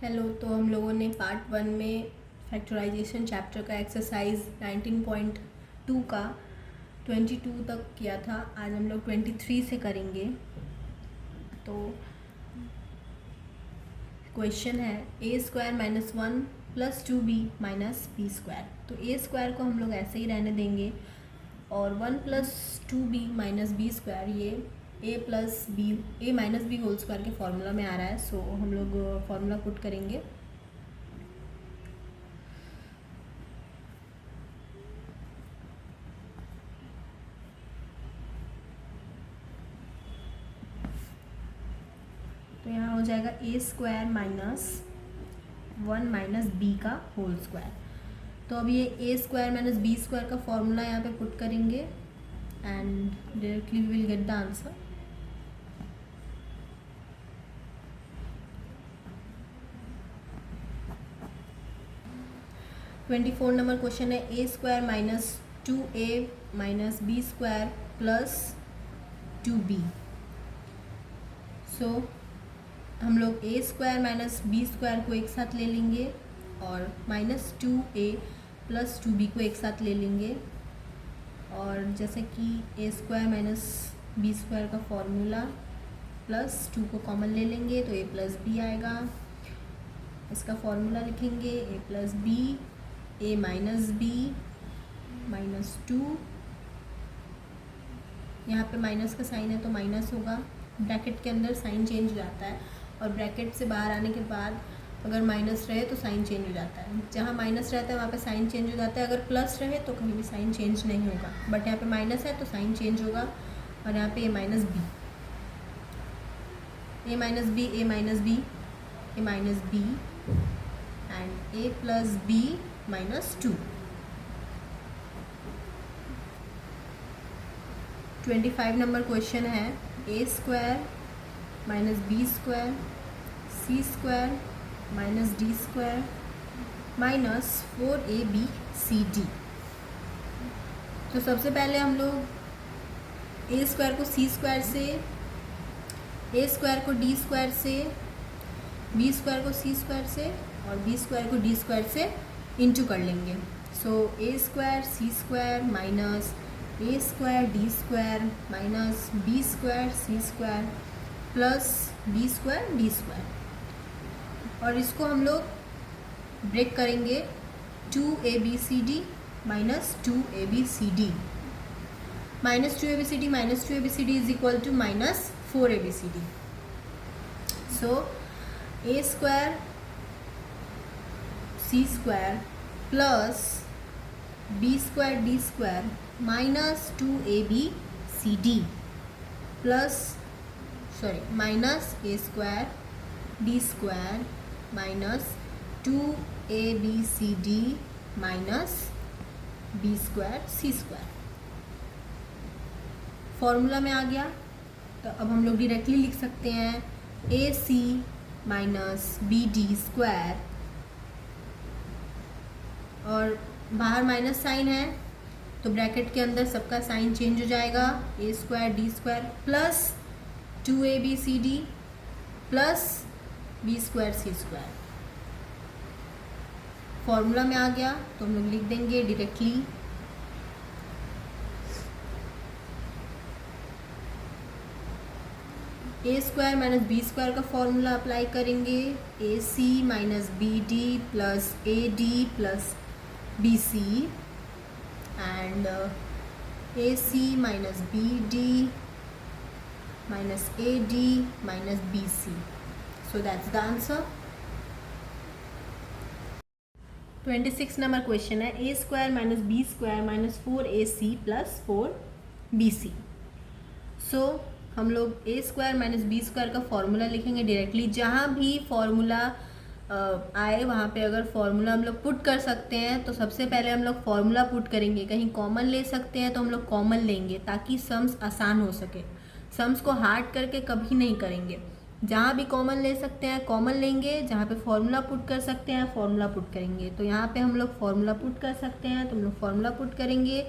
Hello. तो हम लोगों ने पार्ट 1 में फैक्टराइजेशन चैप्टर का एक्सरसाइज 19.2 का 22 तक किया था। आज हम लोग 23 से करेंगे। तो क्वेश्चन है a² - 1 + 2b - b²। तो a² को हम लोग ऐसे ही रहने देंगे और 1 + 2b - b² ये a - b होल स्क्वायर के फॉर्मूला में आ रहा है। सो हम लोग फॉर्मूला पुट करेंगे। तो यहाँ हो जाएगा a² - 1 - b का होल स्क्वायर। तो अब ये a² - b² का फॉर्मूला यहाँ पे पुट करेंगे and directly we will get the answer. Twenty 24 number question है a² - 2a - b² + 2b। सो हम लोग a² - b² को एक साथ ले लेंगे और -2a + 2b को एक साथ ले लेंगे। और जैसे कि a² - b² का फॉर्मूला +2 को कॉमन ले लेंगे तो a + b आएगा। इसका फॉर्मूला लिखेंगे a + b, a - b -2। यहाँ पे माइनस का साइन है तो माइनस होगा। ब्रैकेट के अंदर साइन चेंज हो जाता है और ब्रैकेट से बाहर आने के बाद अगर माइनस रहे तो साइन चेंज हो जाता है। जहाँ माइनस रहता है वहाँ पे साइन चेंज हो जाता है। अगर प्लस रहे तो कहीं भी साइन चेंज नहीं होगा, बट यहाँ पे माइनस है तो साइन चेंज होगा। और यहाँ पे a - b, a - b, a - b, a - b and a + b -2। 25 number question है a² - b² c² - d² -4abcd। तो सबसे पहले हम लोग a² को c² से, a² को d² से, b² को c² से और b² को d² से इंटू कर लेंगे। So a² c² minus a² d² minus b² c² plus b² d²। और इसको हम लोग ब्रेक करेंगे 2abcd minus 2abcd। -2abcd is equal to -4abcd। So a² c² plus b² d² minus 2abcd plus minus a² d² minus 2abcd minus b² c²। Formula में आ गया। तो अब हम लोग डायरेक्टली लिख सकते हैं ac माइनस bd² और बाहर माइनस साइन है तो ब्रैकेट के अंदर सबका साइन चेंज हो जाएगा। a² d² plus 2abcd plus b² c²। Formula में आ गया तो हम लोग लिख देंगे डायरेक्टली a² - b² का फॉर्मूला अप्लाई करेंगे ac - bd plus ad plus bc and ac - bd minus AD minus BC. So that's the answer. 26 number question है a² - b² - 4ac plus 4bc. So हम लोग a² - b² का formula लिखेंगे directly. जहाँ भी formula आए वहाँ पे अगर फॉर्मूला हम लोग पुट कर सकते हैं तो सबसे पहले हम लोग फॉर्मूला पुट करेंगे। कहीं कॉमन ले सकते हैं तो हम लोग कॉमन लेंगे ताकि सम्स आसान हो सके। सम्स को हार्ड करके कभी नहीं करेंगे। जहाँ भी कॉमन ले सकते हैं कॉमन लेंगे, जहाँ पे फॉर्मूला पुट कर सकते हैं फॉर्मूला पुट करेंगे। तो यहाँ पे हम लोग फॉर्मूला पुट कर सकते हैं तो हम लोग फॉर्मूला पुट करेंगे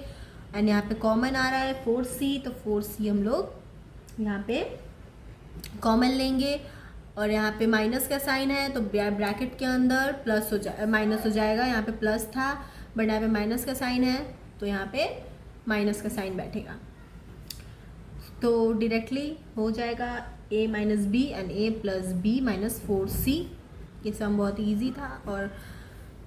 एंड यहाँ पे कॉमन आ रहा है 4c, तो 4c हम लोग यहाँ पे कॉमन लेंगे और यहाँ पे माइनस का साइन है तो ब्रैकेट के अंदर प्लस माइनस हो जाएगा। यहाँ पे प्लस था बट यहाँ पे माइनस का साइन है तो यहाँ पे माइनस का साइन बैठेगा। तो डायरेक्टली हो जाएगा a minus B and a plus B minus 4c। ये सम बहुत इजी था और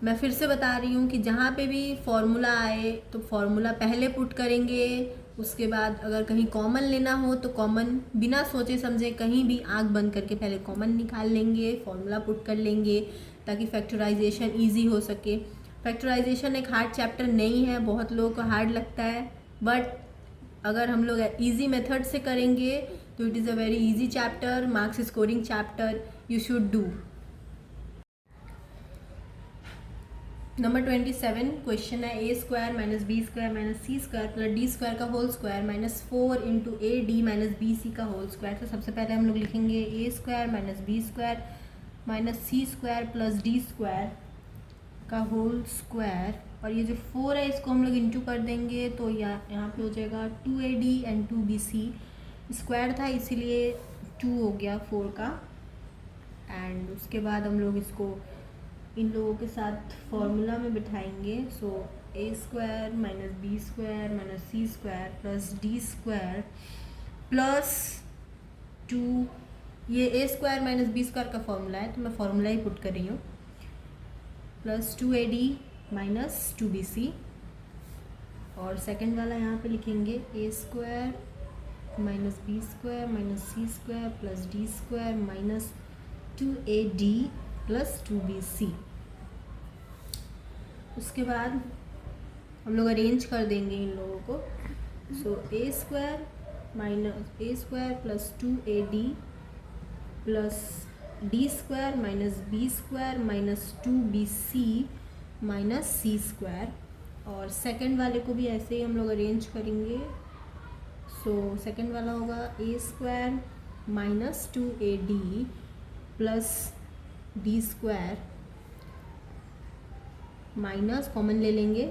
मैं फिर से बता रही हूँ कि जहाँ पे भी फॉर्मूला आए तो फॉर्मूला पहले पुट करेंगे, उसके बाद अगर कहीं कॉमन लेना हो तो कॉमन बिना सोचे समझे कहीं भी आंख बंद करके पहले कॉमन निकाल लेंगे, फॉर्मूला पुट कर लेंगे ताकि फैक्टराइजेशन ईजी हो सके। फैक्टराइजेशन एक हार्ड चैप्टर नहीं है, बहुत लोगों को हार्ड लगता है, बट अगर हम लोग इजी मेथड से करेंगे तो it is a very easy chapter, marks scoring chapter, you should do. Number 27 question है A square minus B square minus C square plus D square का whole square minus 4 into A D minus B C का whole square. तो सबसे पहले हम लोग लिखेंगे A square minus B square minus C square plus D square का whole square, और ये जो 4 है इसको हम लोग इंटू कर देंगे तो यहाँ पे हो जाएगा 2AD एंड 2BC। स्क्वायर था इसीलिए 2 हो गया 4 का। एंड उसके बाद हम लोग इसको इन लोगों के साथ फॉर्मूला में बिठाएंगे। So A square minus B square minus C square plus D square plus 2, ये ए स्क्वायर माइनस बी स्क्वायर का फॉर्मूला है तो मैं फॉर्मूला ही पुट कर रही हूँ, प्लस 2AD माइनस 2BC। और सेकंड वाला यहाँ पे लिखेंगे A square minus B square minus C square plus D square minus 2AD plus 2BC। उसके बाद हम लोग अरेंज कर देंगे इन लोगों को। So A square minus A square plus 2AD plus D square minus B square minus 2BC minus C square. और सेकंड वाले को भी ऐसे ही हम लोग अरेंज करेंगे। सो सेकंड वाला होगा A square minus 2AD plus D square minus common ले लेंगे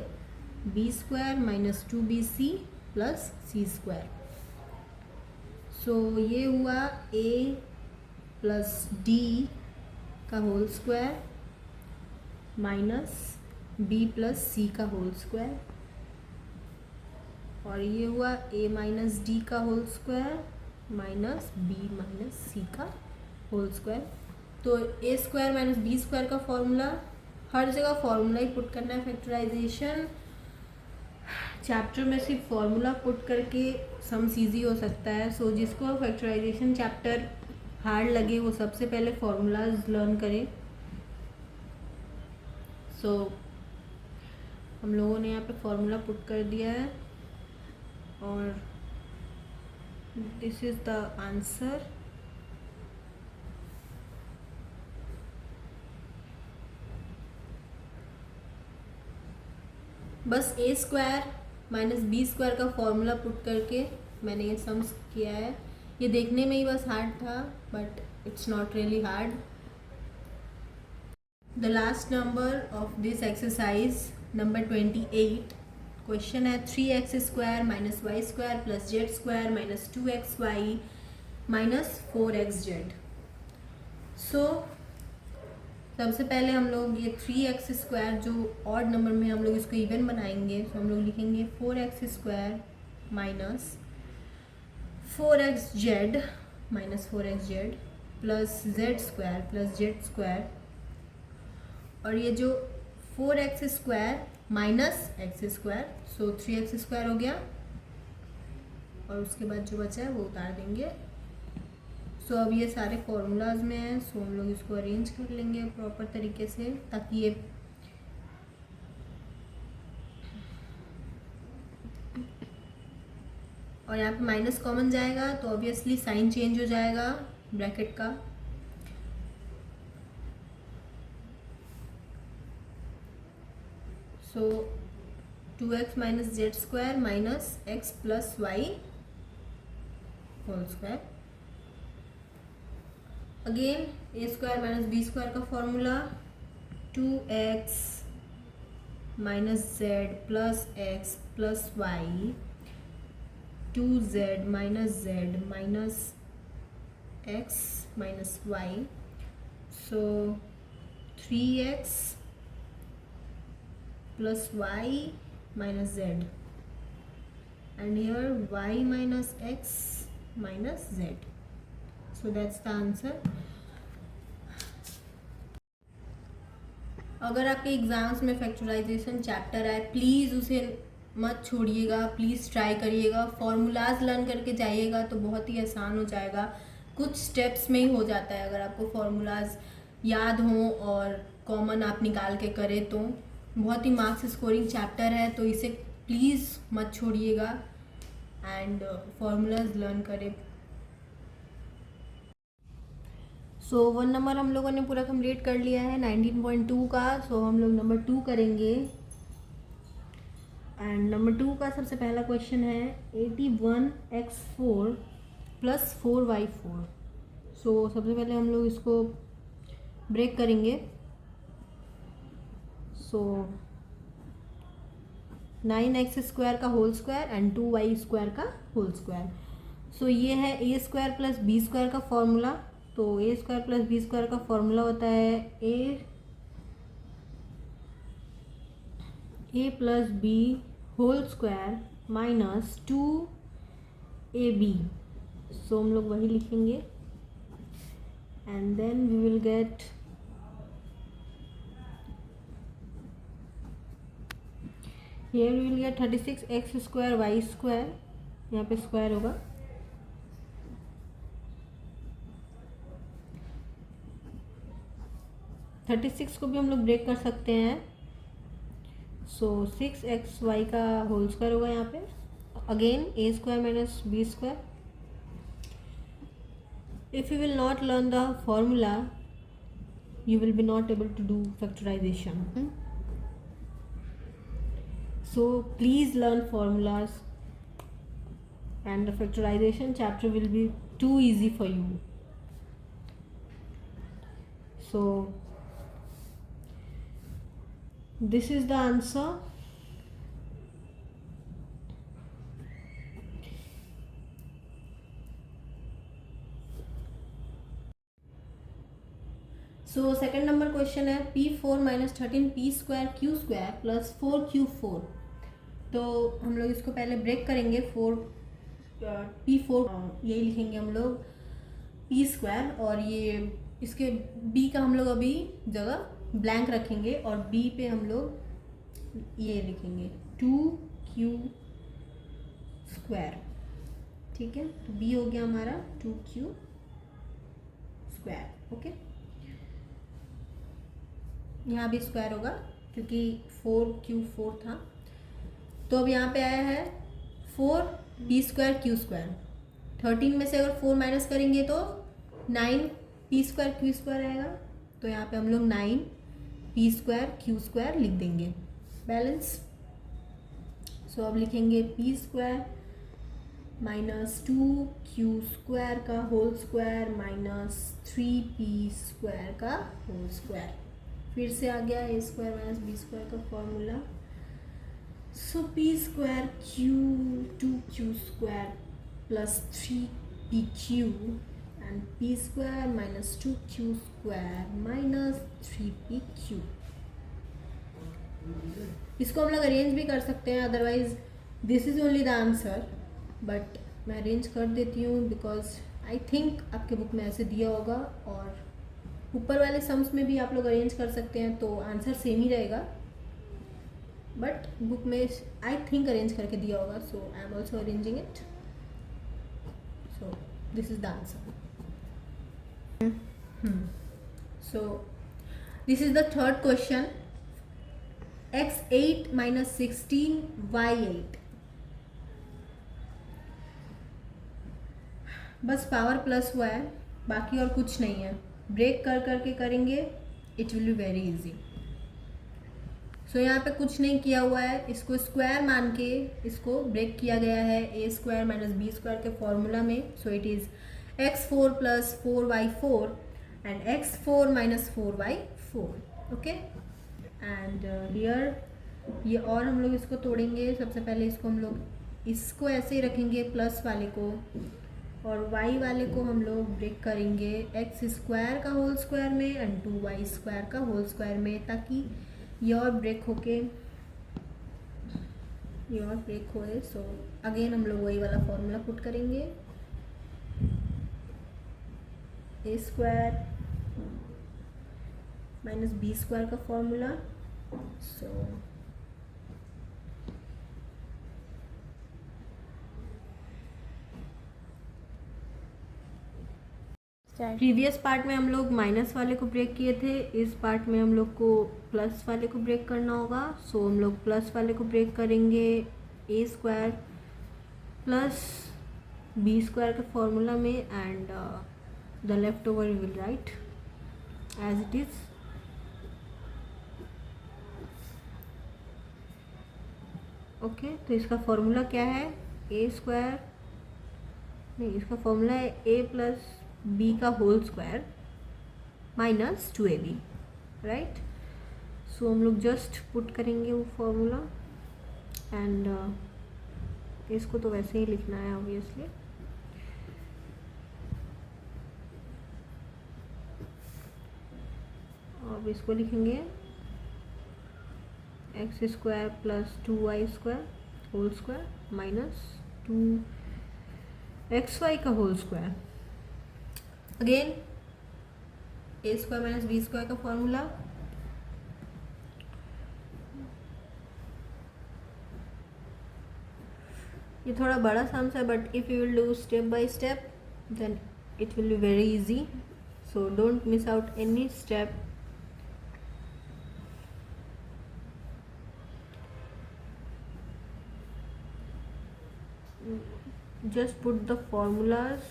B square minus 2BC plus C square. So ये हुआ ए प्लस डी का whole square minus B plus C का होल स्क्वायर, और ये हुआ ए माइनस डी का whole square minus B minus C का होल स्क्वायर। तो A square minus B square का फॉर्मूला, हर जगह फॉर्मूला ही पुट करना है। फैक्टराइजेशन चैप्टर में सिर्फ फॉर्मूला पुट करके सम्स ईजी हो सकता है। सो जिसको फैक्टराइजेशन चैप्टर हार्ड लगे वो सबसे पहले फॉर्मूलाज लर्न करें। सो हम लोगों ने यहाँ पे फॉर्मूला पुट कर दिया है और दिस इज द आंसर। बस ए स्क्वायर माइनस बी स्क्वायर का फॉर्मूला पुट करके मैंने ये सम्स किया है। ये देखने में ही बस हार्ड था but it's not really hard. The last number of this exercise number 28 question है 3x square minus Y square plus Z square minus 2xy minus 4xz। So सबसे पहले हम लोग ये 3x स्क्वायर जो ऑड नंबर में हम लोग इसको इवन बनाएंगे। तो हम लोग लिखेंगे 4x square minus 4xz minus 4xz plus Z square plus Z square, और ये जो 4x square minus X square, so 3x square हो गया और उसके बाद जो बचा है वो उतार देंगे। सो अब ये सारे फॉर्मूलाज में हैं, सो हम लोग इसको अरेंज कर लेंगे प्रॉपर तरीके से ताकि ये और यहाँ पे माइनस कॉमन जाएगा तो ऑब्वियसली साइन चेंज हो जाएगा ब्रैकेट का। So 2x minus Z square minus X plus Y whole square. Again A square minus B square का formula 2x minus Z plus X plus Y 2z minus Z minus x minus y. So 3x plus y minus z, and here y minus x minus z. So that's the answer. अगर आपके exams में factorisation chapter आए, please उसे मत छोड़िएगा, please try करिएगा, formulas learn करके जाइएगा तो बहुत ही आसान हो जाएगा, कुछ स्टेप्स में ही हो जाता है अगर आपको फॉर्मूलाज याद हों और कॉमन आप निकाल के करें तो। बहुत ही मार्क्स स्कोरिंग चैप्टर है, तो इसे प्लीज़ मत छोड़िएगा एंड फॉर्मूलाज लर्न करें। सो 1 नंबर हम लोगों ने पूरा कंप्लीट कर लिया है 19.2 का। सो हम लोग नंबर 2 करेंगे, एंड नंबर 2 का सबसे पहला क्वेश्चन है 81x4 प्लस 4y4। सो सबसे पहले हम लोग इसको ब्रेक करेंगे। सो 9x² का होल स्क्वायर एंड 2y² का होल स्क्वायर। सो ये है a² प्लस b² का फॉर्मूला। तो a² प्लस b² का फॉर्मूला होता है a plus b whole square minus 2ab। So हम लोग वही लिखेंगे and then we will get here we will get 36x² y², यहाँ पे स्क्वायर होगा, थर्टी सिक्स को भी हम लोग ब्रेक कर सकते हैं। सो 6xy का होल स्क्वायर होगा यहाँ पे, again a² minus b²। If you will not learn the formula you will be not able to do factorization. So please learn formulas and the factorization chapter will be too easy for you. So this is the answer. So second number question है P4 minus 13p² q² plus 4q4। तो हम लोग इसको पहले break करेंगे। P4 यही लिखेंगे हम लोग p², और ये इसके b का हम लोग अभी जगह ब्लैंक रखेंगे और b पे हम लोग ये लिखेंगे 2q²। ठीक है, तो b हो गया हमारा 2q²। ओके, यहाँ भी स्क्वायर होगा क्योंकि 4q4 था। तो अब यहाँ पे आया है 4p² q²। 13 में से अगर 4 माइनस करेंगे तो 9p² q² आएगा। तो यहाँ पे हम लोग 9p² q² लिख देंगे, बैलेंस। सो अब लिखेंगे p² माइनस 2q² का होल स्क्वायर माइनस 3p² का होल स्क्वायर। फिर से आ गया a² माइनस b² का formula. So p²2q² plus 3pq and p² minus 2q² minus 3pq। इसको हम लोग अरेंज भी कर सकते हैं, otherwise this is only the answer, but मैं अरेंज कर देती हूँ बिकॉज आई थिंक आपके बुक में ऐसे दिया होगा, और ऊपर वाले सम्स में भी आप लोग अरेंज कर सकते हैं तो आंसर सेम ही रहेगा, बट बुक में आई थिंक अरेंज करके दिया होगा। So I am also arranging it. So this is the answer. So this is the third question x8 minus 16 y8। बस पावर प्लस हुआ है, बाकी और कुछ नहीं है। ब्रेक कर करके करेंगे, it will be very easy. So यहाँ पे कुछ नहीं किया हुआ है, इसको स्क्वायर मान के इसको ब्रेक किया गया है a² माइनस b² के फॉर्मूला में। So it is x4 plus 4y4 and x4 minus 4y4। Okay, and here ये, और हम लोग इसको तोड़ेंगे। सबसे पहले इसको हम लोग इसको ऐसे ही रखेंगे, प्लस वाले को और y वाले को हम लोग ब्रेक करेंगे एक्स स्क्वायर का होल स्क्वायर में एंड 2y स्क्वायर का होल स्क्वायर में, ताकि ये और ब्रेक होए। सो अगेन हम लोग वही वाला फॉर्मूला पुट करेंगे, A square minus B square का फॉर्मूला। सो प्रीवियस पार्ट में हम लोग माइनस वाले को ब्रेक किए थे, इस पार्ट में हम लोग को प्लस वाले को ब्रेक करना होगा। सो हम लोग प्लस वाले को ब्रेक करेंगे A square plus B square के फॉर्मूला में and the left over we will write as it is. Okay, तो इसका फॉर्मूला क्या है, ए स्क्वायर नहीं, इसका फॉर्मूला है ए प्लस बी का whole square minus 2ab, right. So हम लोग जस्ट पुट करेंगे वो फॉर्मूला एंड इसको तो वैसे ही लिखना है ऑब्वियसली। अब इसको लिखेंगे X square plus 2y square whole square minus 2xy का whole square. Again A square minus B square का फॉर्मूला, ये थोड़ा बड़ा सम्स है but if you will do step by step then it will be very easy, so don't miss out any step. just put the formulas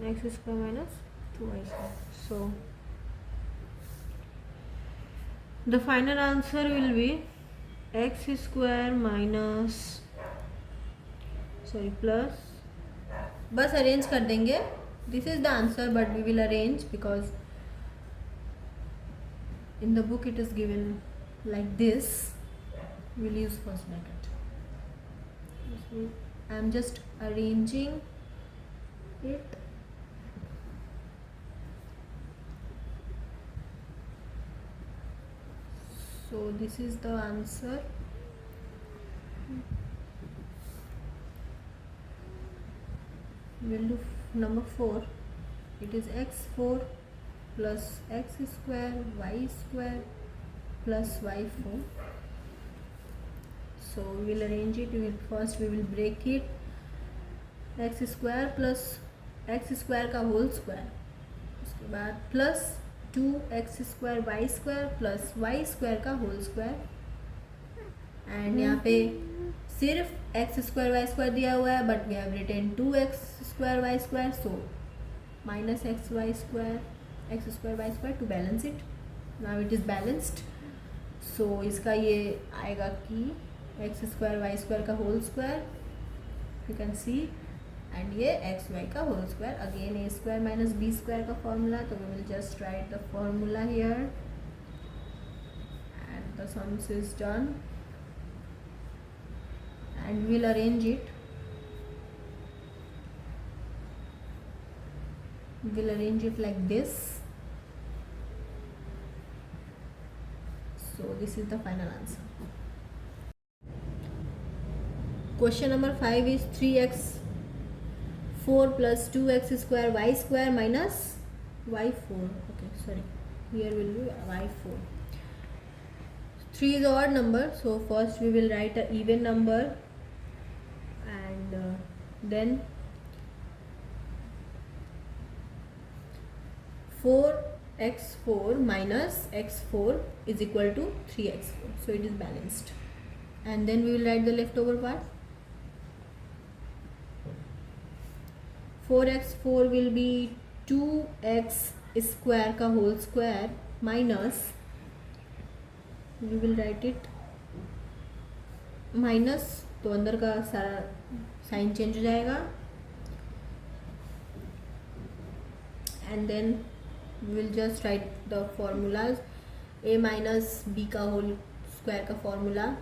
x square minus 2y square. So the final answer will be x square minus plus, बस arrange कर देंगे, this is the answer but we will arrange because in the book it is given like this, will use first bracket. I am just arranging it. So this is the answer. We'll do number 4. It is x4 plus x square y square plus y4. So we will arrange it. First we will break it. x square plus x square का whole square, उसके बाद plus 2x square Y square plus y square का whole square. And यहाँ पे सिर्फ x square Y square दिया हुआ है but we have written 2x square Y square, so minus X Y square X square Y square to balance it. Now it is balanced, so इसका ये आएगा कि एक्स स्क्वायर वाई स्क्वायर का whole square you can see, and ये X Y का whole square. Again A square minus B square का formula, तो we will just write the formula here and the sums is done and we will arrange it. We will arrange it like this. So this is the final answer. Question number 5 is 3x4 plus 2x square y square minus y4. Okay, sorry, here will be y4. 3 is odd number, so first we will write an even number and then 4x4 minus x4 is equal to 3x4, so it is balanced, and then we will write the leftover part. 4x4 will be 2x square का whole square minus, we will write it minus, तो अंदर का सारा sign change हो जाएगा, and then we will just write the formulas. a minus b का whole square का formula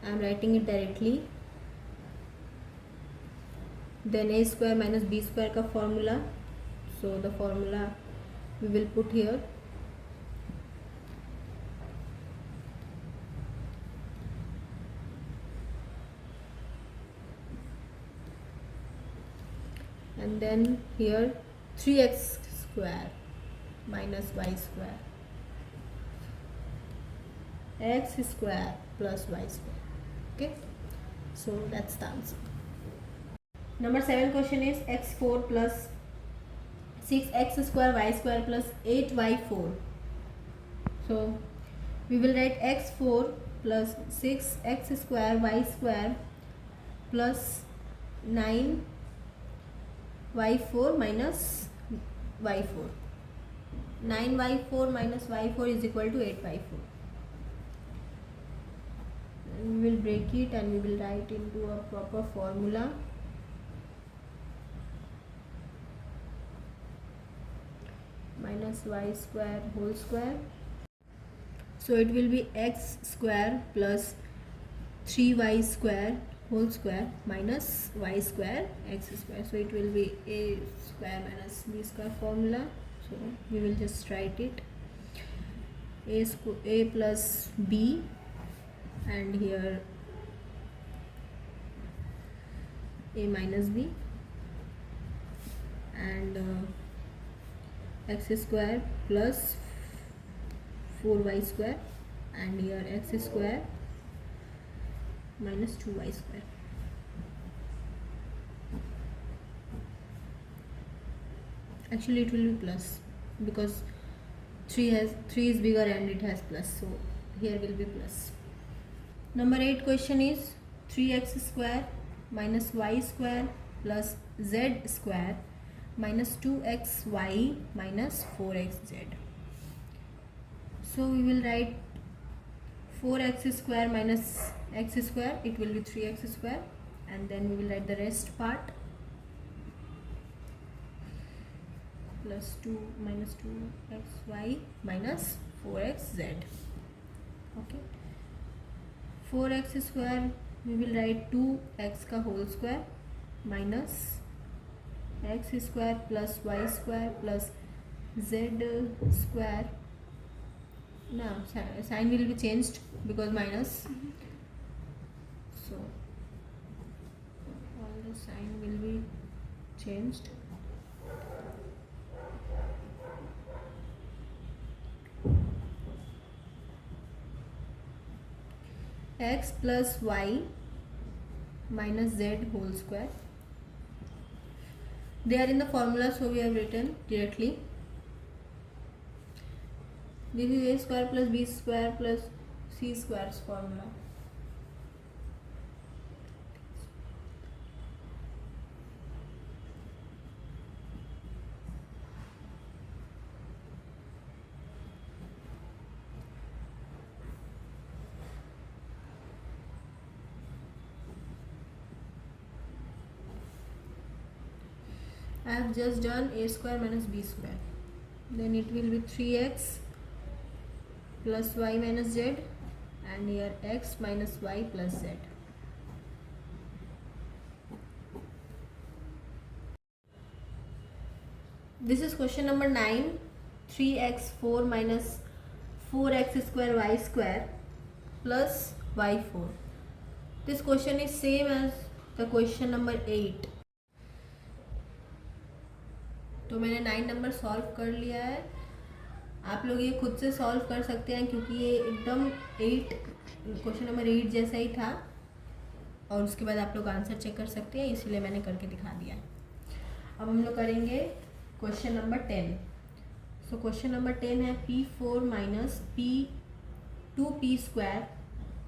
I am writing it directly. Then a square minus b square का formula, so the formula we will put here. And then here 3x square minus y square, x square plus y square. Okay, so that's the answer. Number 7 question is x4 plus 6x square y square plus 8y4. So we will write x4 plus 6x square y square plus 9y4 minus y4. 9y4 minus y4 is equal to 8y4. And we will break it and we will write into a proper formula. Minus y square whole square. So it will be x square plus 3y square whole square minus y square x square. So it will be a square minus b square formula. So we will just write it. A plus b, and here a minus b, and x square plus 4y square, and here x square minus 2y square. Actually it will be plus because 3 is bigger and it has plus, so here will be plus. Number 8 question is 3x square minus y square plus z square minus 2xy minus 4xz. So we will write 4x square minus x square, it will be 3x square, and then we will write the rest part plus 2 minus 2xy minus 4xz. Okay, 4x square we will write 2x का whole square minus x square plus y square plus z square. Now sign will be changed because minus, so all the sign will be changed. X plus y minus z whole square. They are in the formula, so we have written directly. This is a square plus b square plus c square's formula. I have just done a square minus b square. Then it will be 3x plus y minus z, and here x minus y plus z. This is question number 9. 3x4 minus 4x square y square plus y4. This question is same as the question number 8. तो मैंने 9 number solve कर लिया है. आप लोग ये खुद से सॉल्व कर सकते हैं क्योंकि ये एकदम क्वेश्चन नंबर 8 जैसा ही था, और उसके बाद आप लोग आंसर चेक कर सकते हैं, इसीलिए मैंने करके दिखा दिया है. अब हम लोग करेंगे question number 10. So question number 10 है P4 minus P square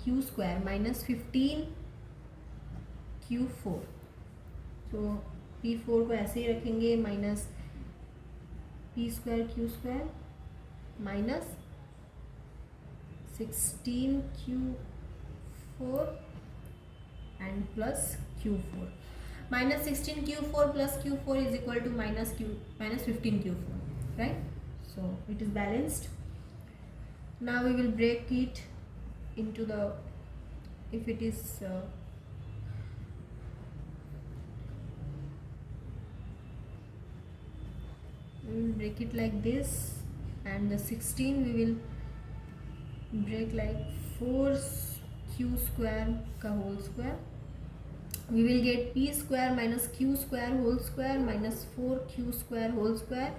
Q square minus 15 Q4. तो P4 को ऐसे ही रखेंगे minus P square Q square minus 16 Q4 and plus Q4. -16 Q4 plus Q4 is equal to -15 Q4, right? So it is balanced. Now we will break it into the, if it is we will break it like this, and the 16 we will break like 4Q square का whole square. We will get P square minus Q square whole square minus 4Q square whole square.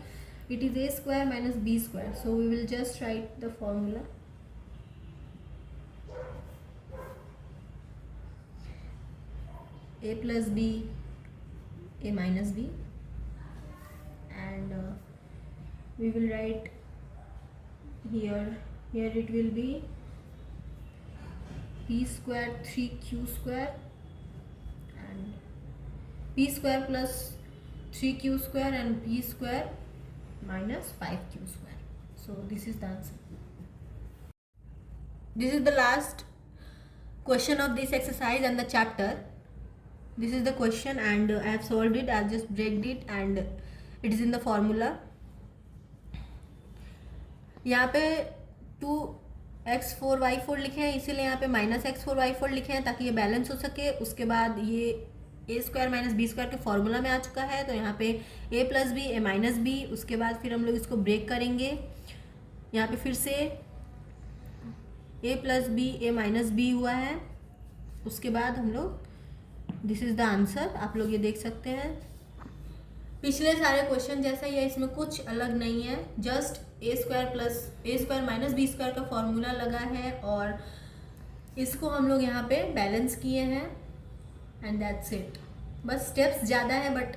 It is A square minus B square. So we will just write the formula. A plus B, A minus B, and we will write here it will be P square 3Q square and P square plus 3Q square and P square minus 5Q square. So this is the answer. This is the last question of this exercise and the chapter. This is the question and I have solved it. I have just breaked it and it is in the formula. यहाँ पे 2x4y4 लिखे हैं, इसीलिए यहाँ पे -x4y4 लिखे हैं ताकि ये बैलेंस हो सके. उसके बाद ये ए स्क्वायर माइनस बी स्क्वायर के फॉर्मूला में आ चुका है, तो यहाँ पे a plus b, a minus b. उसके बाद फिर हम लोग इसको ब्रेक करेंगे. यहाँ पे फिर से a plus b, a minus b हुआ है. उसके बाद हम लोग, दिस इज़ द आंसर. आप लोग ये देख सकते हैं पिछले सारे क्वेश्चन जैसा ही है, इसमें कुछ अलग नहीं है. Just a square minus B square का फॉर्मूला लगा है और इसको हम लोग यहाँ पे बैलेंस किए हैं एंड दैट्स इट. बस स्टेप्स ज़्यादा है बट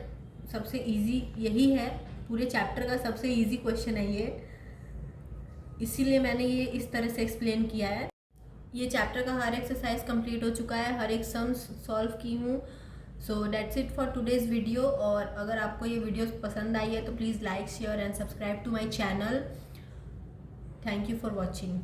सबसे इजी यही है. पूरे चैप्टर का सबसे इजी क्वेश्चन है ये, इसीलिए मैंने ये इस तरह से एक्सप्लेन किया है. ये चैप्टर का हर एक्सरसाइज कंप्लीट हो चुका है, हर एक सम सॉल्व की हूँ. So that's it for today's video. और अगर आपको ये वीडियो पसंद आई है तो please like, share and subscribe to my channel. Thank you for watching.